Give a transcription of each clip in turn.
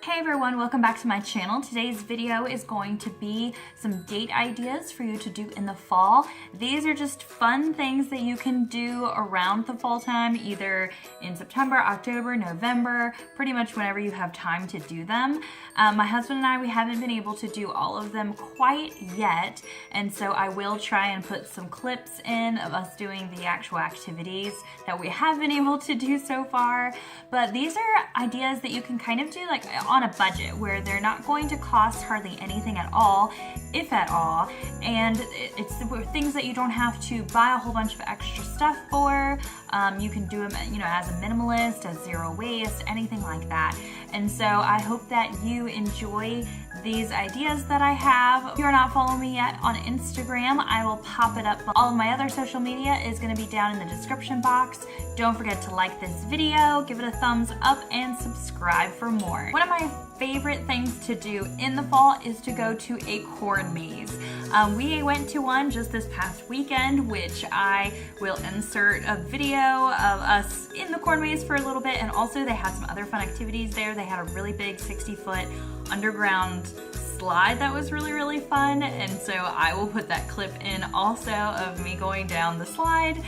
Hey everyone, welcome back to my channel. Today's video is going to be some date ideas for you to do in the fall. These are just fun things that you can do around the fall time, either in September, October, November, pretty much whenever you have time to do them. My husband and I, we haven't been able to do all of them quite yet, and so I will try and put some clips in of us doing the actual activities that we have been able to do so far. But these are ideas that you can kind of do like on a budget, where they're not going to cost hardly anything at all, if at all, and it's things that you don't have to buy a whole bunch of extra stuff for. You can do them, as a minimalist, as zero waste, anything like that. And so I hope that you enjoy these ideas that I have. If you're not following me yet on Instagram, I will pop it up. All of my other social media is going to be down in the description box. Don't forget to like this video, give it a thumbs up, and subscribe for more. One of my favorite things to do in the fall is to go to a corn maze. We went to one just this past weekend, which I will insert a video of us in the corn maze for a little bit, and also they had some other fun activities there. They had a really big 60-foot underground slide that was really fun, and so I will put that clip in also of me going down the slide.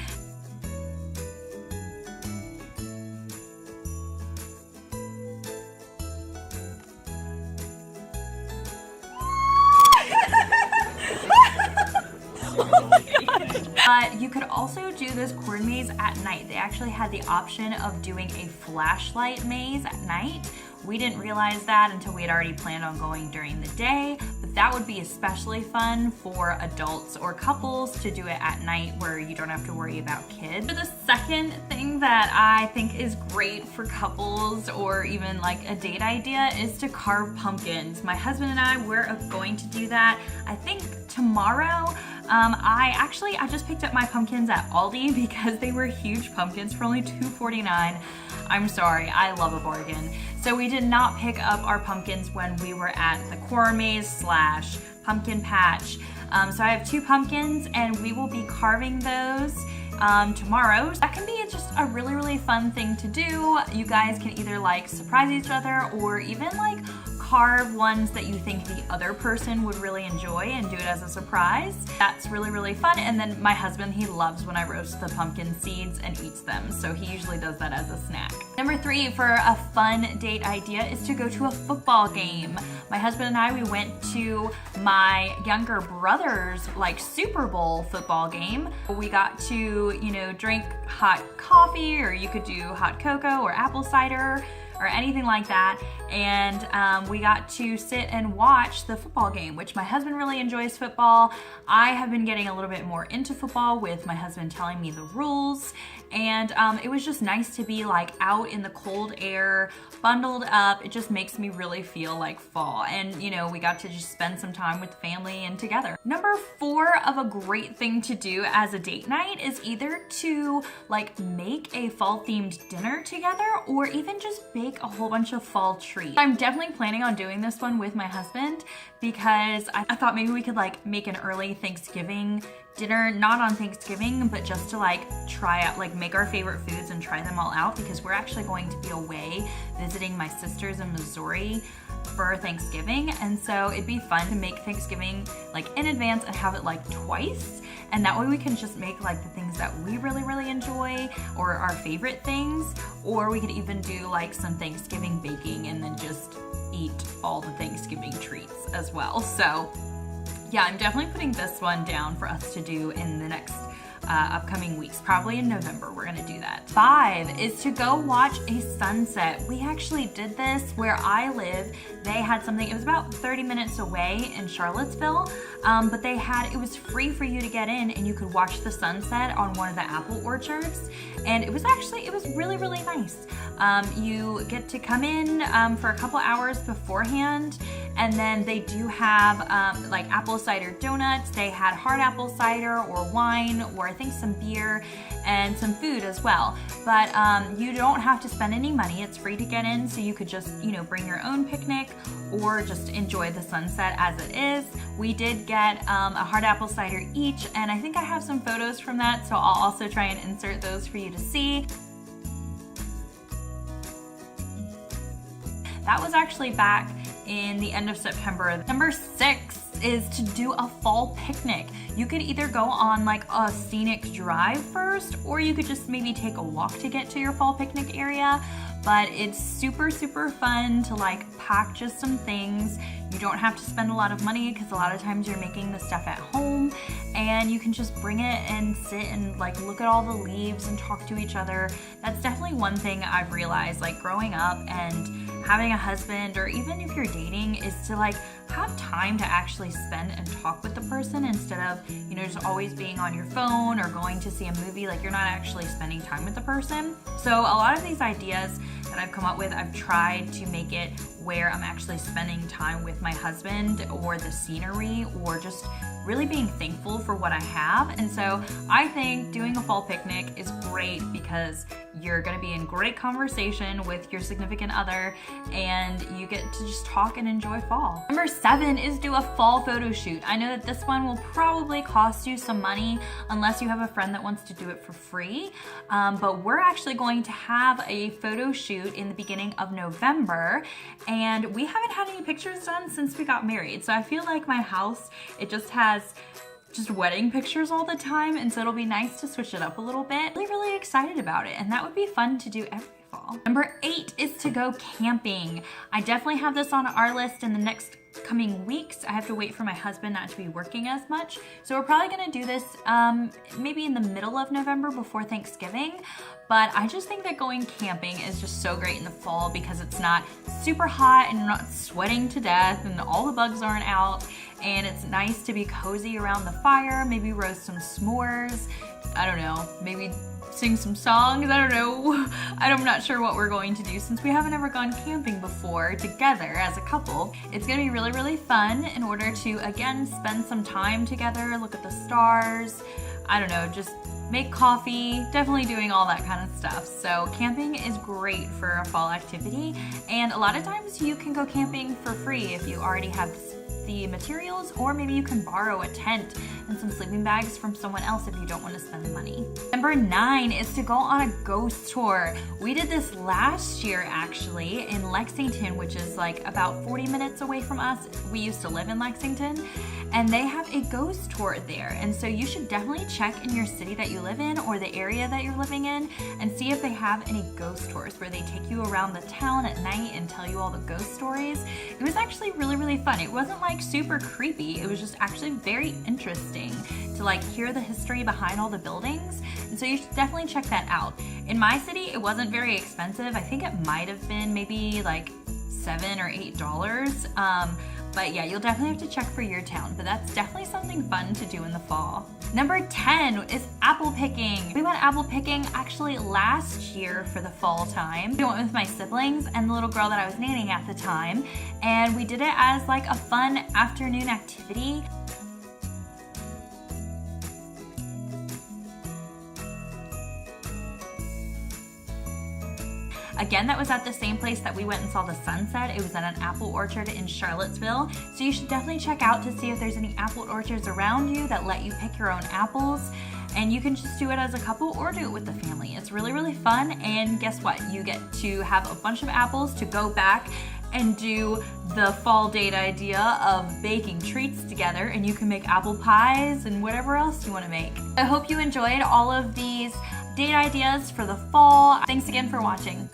But you could also do this corn maze at night. They actually had the option of doing a flashlight maze at night. We didn't realize that until we had already planned on going during the day, but that would be especially fun for adults or couples to do it at night where you don't have to worry about kids. For the second thing that I think is great for couples or even like a date idea is to carve pumpkins. My husband and I, we're going to do that, I think tomorrow. I just picked up my pumpkins at Aldi because they were huge pumpkins for only $2.49. I'm sorry, I love a bargain. So we did not pick up our pumpkins when we were at the corn maze / pumpkin patch. So I have 2 pumpkins and we will be carving those tomorrow. That can be just a really fun thing to do. You guys can either like surprise each other or even like carve ones that you think the other person would really enjoy and do it as a surprise. That's really fun. And then my husband, he loves when I roast the pumpkin seeds and eats them, so he usually does that as a snack. Number 3 for a fun date idea is to go to a football game. My husband and I, we went to my younger brother's like Super Bowl football game. We got to, drink hot coffee, or you could do hot cocoa or apple cider or anything like that, and we got to sit and watch the football game, which my husband really enjoys football. I have been getting a little bit more into football with my husband telling me the rules, and it was just nice to be like out in the cold air, bundled up. It just makes me really feel like fall, and we got to just spend some time with family and together. Number 4 of a great thing to do as a date night is either to like make a fall themed dinner together, or even just bake a whole bunch of fall treats. I'm definitely planning on doing this one with my husband because I thought maybe we could like make an early Thanksgiving dinner, not on Thanksgiving, but just to like try out, like make our favorite foods and try them all out, because we're actually going to be away visiting my sisters in Missouri for Thanksgiving, and so it'd be fun to make Thanksgiving like in advance and have it like twice, and that way we can just make like the things that we really enjoy or our favorite things, or we could even do like some Thanksgiving baking and then just eat all the Thanksgiving treats as well. So yeah, I'm definitely putting this one down for us to do in the next upcoming weeks. Probably in November we're gonna do that. 5 is to go watch a sunset. We actually did this where I live. They had something, it was about 30 minutes away in Charlottesville, but it was free for you to get in, and you could watch the sunset on one of the apple orchards, and it was really nice. You get to come in for a couple hours beforehand, and then they do have like apple cider donuts. They had hard apple cider or wine, or I think some beer and some food as well. But you don't have to spend any money. It's free to get in, so you could just bring your own picnic or just enjoy the sunset as it is. We did get a hard apple cider each, and I think I have some photos from that, so I'll also try and insert those for you to see. That was actually back in the end of September. Number 6 is to do a fall picnic. You could either go on like a scenic drive first, or you could just maybe take a walk to get to your fall picnic area. But it's super fun to like pack just some things. You don't have to spend a lot of money because a lot of times you're making the stuff at home, and you can just bring it and sit and like look at all the leaves and talk to each other. That's definitely one thing I've realized, like growing up and having a husband, or even if you're dating, is to like have time to actually spend and talk with the person instead of, you know, just always being on your phone or going to see a movie. Like you're not actually spending time with the person. So a lot of these ideas that I've come up with, I've tried to make it where I'm actually spending time with my husband, or the scenery, or just really being thankful for what I have. And so I think doing a fall picnic is great because you're gonna be in great conversation with your significant other, and you get to just talk and enjoy fall. Number 7 is do a fall photo shoot. I know that this one will probably cost you some money unless you have a friend that wants to do it for free. But we're actually going to have a photo shoot in the beginning of November, and we haven't had any pictures done since we got married. So I feel like my house, it just has just wedding pictures all the time, and so it'll be nice to switch it up a little bit. Really excited about it, and that would be fun to do every fall. Number 8 is to go camping. I definitely have this on our list in the next coming weeks. I have to wait for my husband not to be working as much, so we're probably gonna do this maybe in the middle of November before Thanksgiving. But I just think that going camping is just so great in the fall because it's not super hot and you're not sweating to death and all the bugs aren't out, and it's nice to be cozy around the fire, maybe roast some s'mores, I don't know, maybe sing some songs, I don't know. I'm not sure what we're going to do since we haven't ever gone camping before together as a couple. It's gonna be really fun in order to, again, spend some time together, look at the stars, I don't know, just make coffee, definitely doing all that kind of stuff. So camping is great for a fall activity, and a lot of times you can go camping for free if you already have the materials, or maybe you can borrow a tent and some sleeping bags from someone else if you don't want to spend the money. Number 9 is to go on a ghost tour. We did this last year actually in Lexington, which is like about 40 minutes away from us. We used to live in Lexington, and they have a ghost tour there. And so you should definitely check in your city that you live in or the area that you're living in and see if they have any ghost tours where they take you around the town at night and tell you all the ghost stories. It was actually really fun. It wasn't like super creepy. It was just actually very interesting to like hear the history behind all the buildings. And so you should definitely check that out. In my city, it wasn't very expensive. I think it might have been maybe like $7 or $8. But yeah, you'll definitely have to check for your town, but that's definitely something fun to do in the fall. Number 10 is apple picking. We went apple picking actually last year for the fall time. We went with my siblings and the little girl that I was nannying at the time, and we did it as like a fun afternoon activity. Again, that was at the same place that we went and saw the sunset. It was at an apple orchard in Charlottesville. So you should definitely check out to see if there's any apple orchards around you that let you pick your own apples. And you can just do it as a couple or do it with the family. It's really fun, and guess what? You get to have a bunch of apples to go back and do the fall date idea of baking treats together, and you can make apple pies and whatever else you want to make. I hope you enjoyed all of these date ideas for the fall. Thanks again for watching.